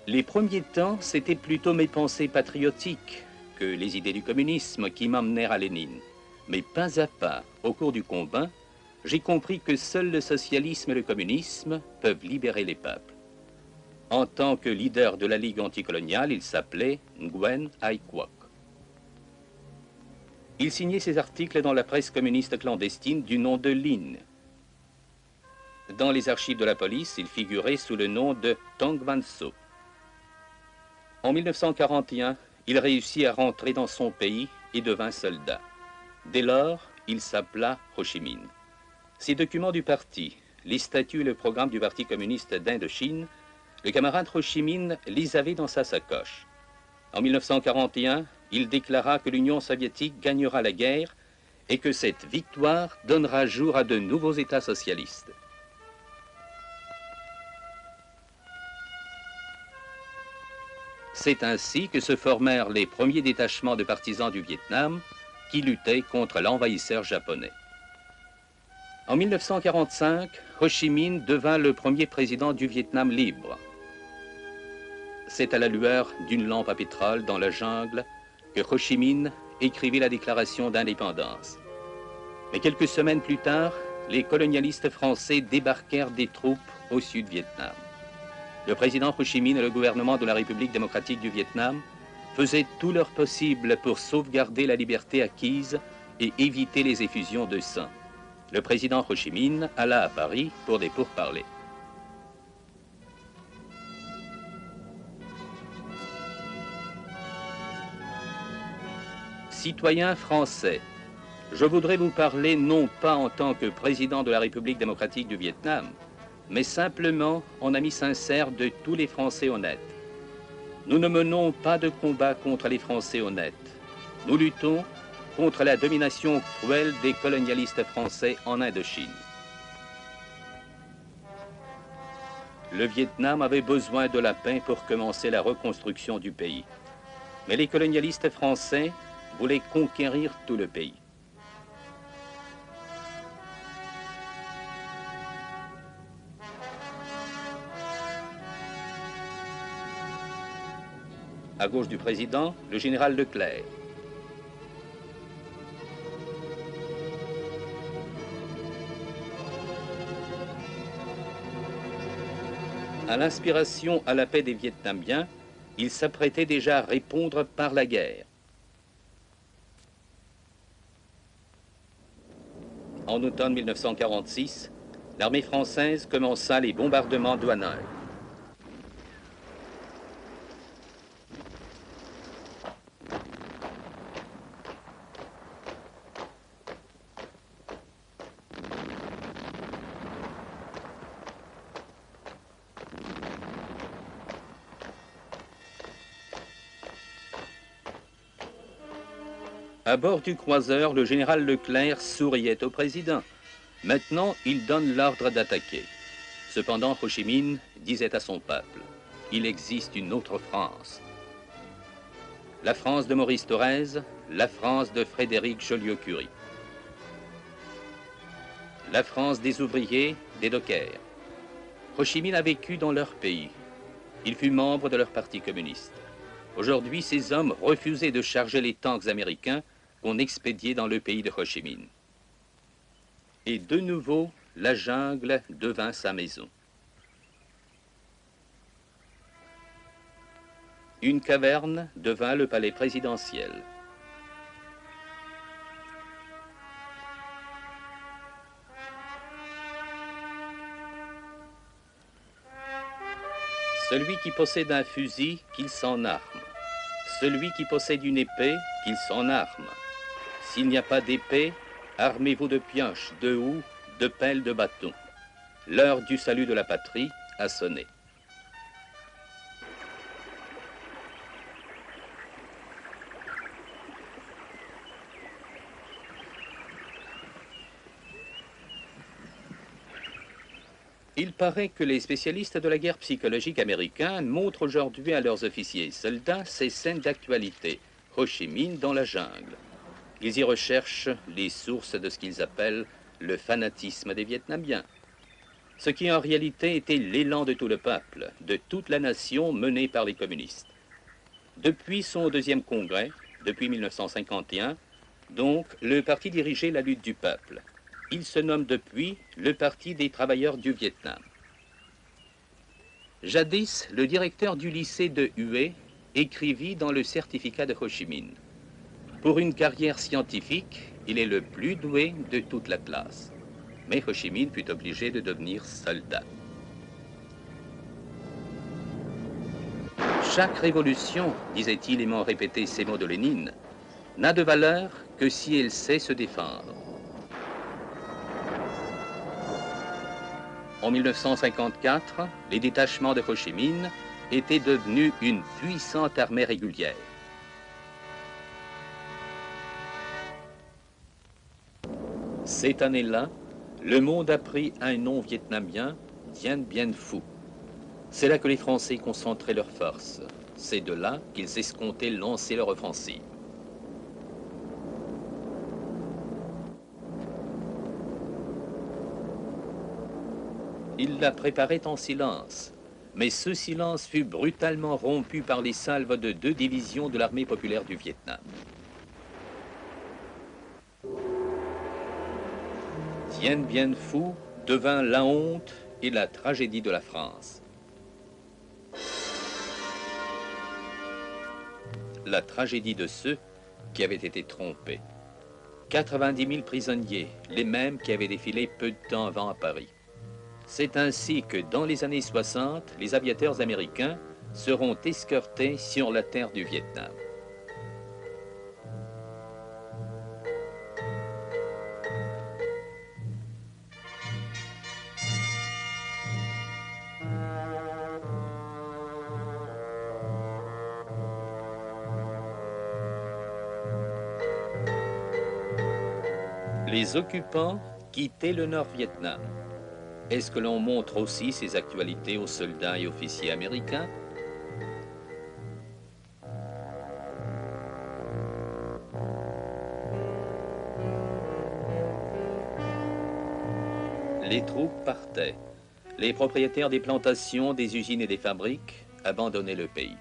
Les premiers temps, c'était plutôt mes pensées patriotiques que les idées du communisme qui m'emmenèrent à Lénine. Mais pas à pas, au cours du combat, j'ai compris que seuls le socialisme et le communisme peuvent libérer les peuples. En tant que leader de la Ligue anticoloniale, il s'appelait Nguyen Ai Quoc. Il signait ses articles dans la presse communiste clandestine du nom de Lin. Dans les archives de la police, il figurait sous le nom de Tong Van So. En 1941, il réussit à rentrer dans son pays et devint soldat. Dès lors, il s'appela Ho Chi Minh. Ses documents du parti, les statuts et le programme du Parti communiste d'Indochine, le camarade Ho Chi Minh les avait dans sa sacoche. En 1941, il déclara que l'Union soviétique gagnera la guerre et que cette victoire donnera jour à de nouveaux États socialistes. C'est ainsi que se formèrent les premiers détachements de partisans du Vietnam qui luttaient contre l'envahisseur japonais. En 1945, Ho Chi Minh devint le premier président du Vietnam libre. C'est à la lueur d'une lampe à pétrole dans la jungle que Ho Chi Minh écrivit la déclaration d'indépendance. Mais quelques semaines plus tard, les colonialistes français débarquèrent des troupes au sud-Vietnam. Le président Ho Chi Minh et le gouvernement de la République démocratique du Vietnam faisaient tout leur possible pour sauvegarder la liberté acquise et éviter les effusions de sang. Le président Ho Chi Minh alla à Paris pour des pourparlers. Citoyens français, je voudrais vous parler non pas en tant que président de la République démocratique du Vietnam, mais simplement en ami sincère de tous les Français honnêtes. Nous ne menons pas de combat contre les Français honnêtes. Nous luttons contre la domination cruelle des colonialistes français en Indochine. Le Vietnam avait besoin de la paix pour commencer la reconstruction du pays. Mais les colonialistes français voulaient conquérir tout le pays. À gauche du président, le général Leclerc. À l'inspiration à la paix des Vietnamiens, il s'apprêtait déjà à répondre par la guerre. En automne 1946, l'armée française commença les bombardements de Hanoï. À bord du croiseur, le général Leclerc souriait au président. Maintenant, il donne l'ordre d'attaquer. Cependant, Ho Chi Minh disait à son peuple, « Il existe une autre France. » La France de Maurice Thorez, la France de Frédéric Joliot-Curie. La France des ouvriers, des dockers. Ho Chi Minh a vécu dans leur pays. Il fut membre de leur parti communiste. Aujourd'hui, ces hommes refusaient de charger les tanks américains qu'on expédiait dans le pays de Ho Chi Minh. Et de nouveau, la jungle devint sa maison. Une caverne devint le palais présidentiel. Celui qui possède un fusil, qu'il s'en arme. Celui qui possède une épée, qu'il s'en arme. S'il n'y a pas d'épée, armez-vous de pioches, de houes, de pelles, de bâtons. L'heure du salut de la patrie a sonné. Il paraît que les spécialistes de la guerre psychologique américains montrent aujourd'hui à leurs officiers et soldats ces scènes d'actualité, Ho Chi Minh dans la jungle. Ils y recherchent les sources de ce qu'ils appellent le fanatisme des Vietnamiens. ce qui en réalité était l'élan de tout le peuple, de toute la nation menée par les communistes. Depuis son deuxième congrès, depuis 1951, donc, le parti dirigeait la lutte du peuple. Il se nomme depuis le Parti des travailleurs du Vietnam. Jadis, le directeur du lycée de Hue écrivit dans le certificat de Ho Chi Minh: pour une carrière scientifique, il est le plus doué de toute la classe. Mais Ho Chi Minh fut obligé de devenir soldat. Chaque révolution, disait-il, aimant répéter ces mots de Lénine, n'a de valeur que si elle sait se défendre. En 1954, les détachements de Ho Chi Minh étaient devenus une puissante armée régulière. Cette année-là, le monde a pris un nom vietnamien, Dien Bien Phu. C'est là que les Français concentraient leurs forces. C'est de là qu'ils escomptaient lancer leur offensive. Ils la préparaient en silence, mais ce silence fut brutalement rompu par les salves de 2 divisions de l'armée populaire du Vietnam. Dien Bien Phu devint la honte et la tragédie de la France. La tragédie de ceux qui avaient été trompés. 90 000 prisonniers, les mêmes qui avaient défilé peu de temps avant à Paris. C'est ainsi que dans les années 60, les aviateurs américains seront escortés sur la terre du Vietnam. Les occupants quittaient le Nord-Vietnam. Est-ce que l'on montre aussi ces actualités aux soldats et officiers américains? Les troupes partaient. Les propriétaires des plantations, des usines et des fabriques abandonnaient le pays.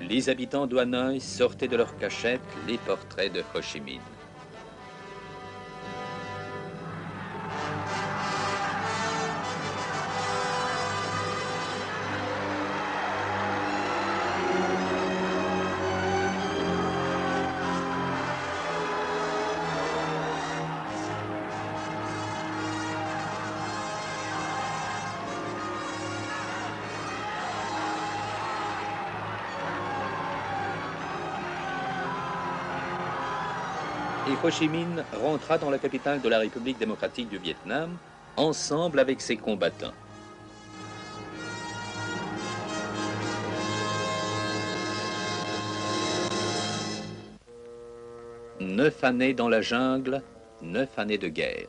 Les habitants d'Hanoï sortaient de leurs cachettes les portraits de Ho Chi Minh. Et Ho Chi Minh rentra dans la capitale de la République démocratique du Vietnam, ensemble avec ses combattants. Neuf années dans la jungle, 9 années de guerre.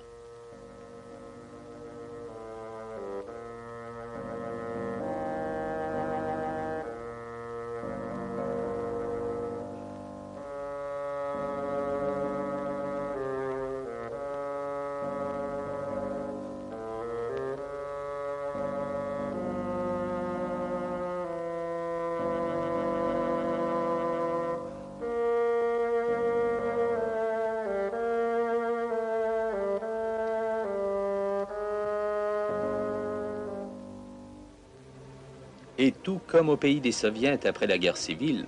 Et tout comme au pays des Soviets après la guerre civile,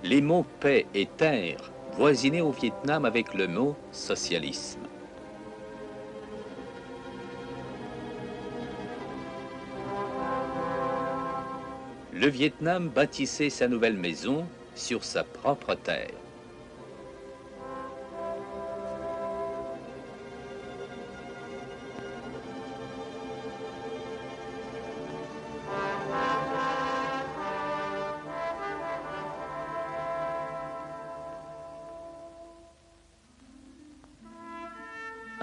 les mots paix et terre voisinaient au Vietnam avec le mot socialisme. Le Vietnam bâtissait sa nouvelle maison sur sa propre terre.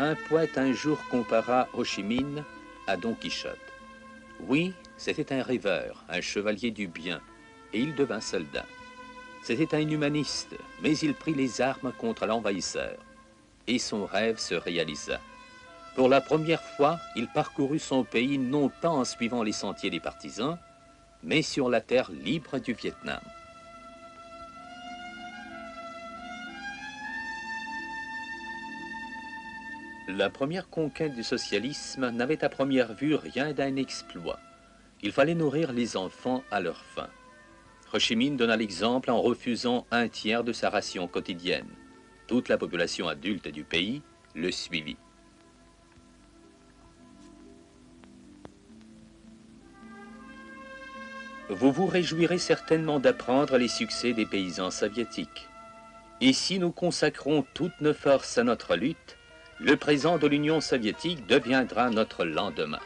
Un poète un jour compara Ho Chi Minh à Don Quichotte. Oui, c'était un rêveur, un chevalier du bien, et il devint soldat. C'était un humaniste, mais il prit les armes contre l'envahisseur. Et son rêve se réalisa. Pour la première fois, il parcourut son pays non pas en suivant les sentiers des partisans, mais sur la terre libre du Vietnam. La première conquête du socialisme n'avait à première vue rien d'un exploit. Il fallait nourrir les enfants à leur faim. Ho Chi Minh donna l'exemple en refusant un tiers de sa ration quotidienne. Toute la population adulte du pays le suivit. Vous vous réjouirez certainement d'apprendre les succès des paysans soviétiques. Et si nous consacrons toutes nos forces à notre lutte, le présent de l'Union soviétique deviendra notre lendemain.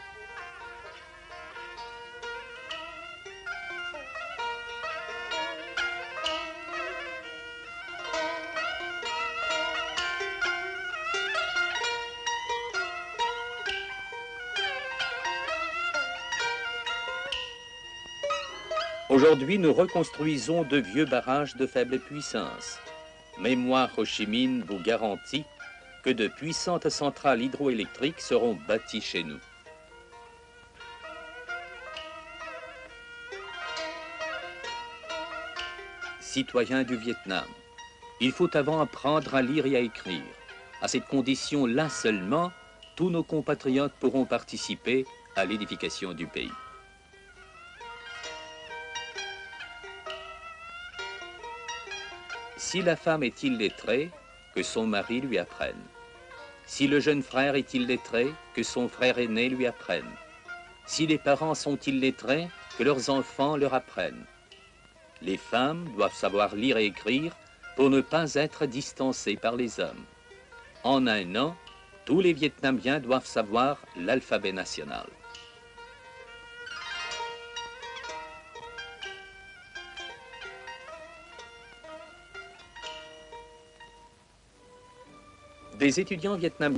Aujourd'hui, nous reconstruisons de vieux barrages de faible puissance. Mais moi, Ho Chi Minh, vous garantis que de puissantes centrales hydroélectriques seront bâties chez nous. Citoyens du Vietnam, il faut avant apprendre à lire et à écrire. À cette condition-là seulement, tous nos compatriotes pourront participer à l'édification du pays. Si la femme est illettrée, que son mari lui apprenne. Si le jeune frère est illettré, que son frère aîné lui apprenne. Si les parents sont illettrés, que leurs enfants leur apprennent. Les femmes doivent savoir lire et écrire pour ne pas être distancées par les hommes. En un an, tous les Vietnamiens doivent savoir l'alphabet national. Des étudiants vietnamiens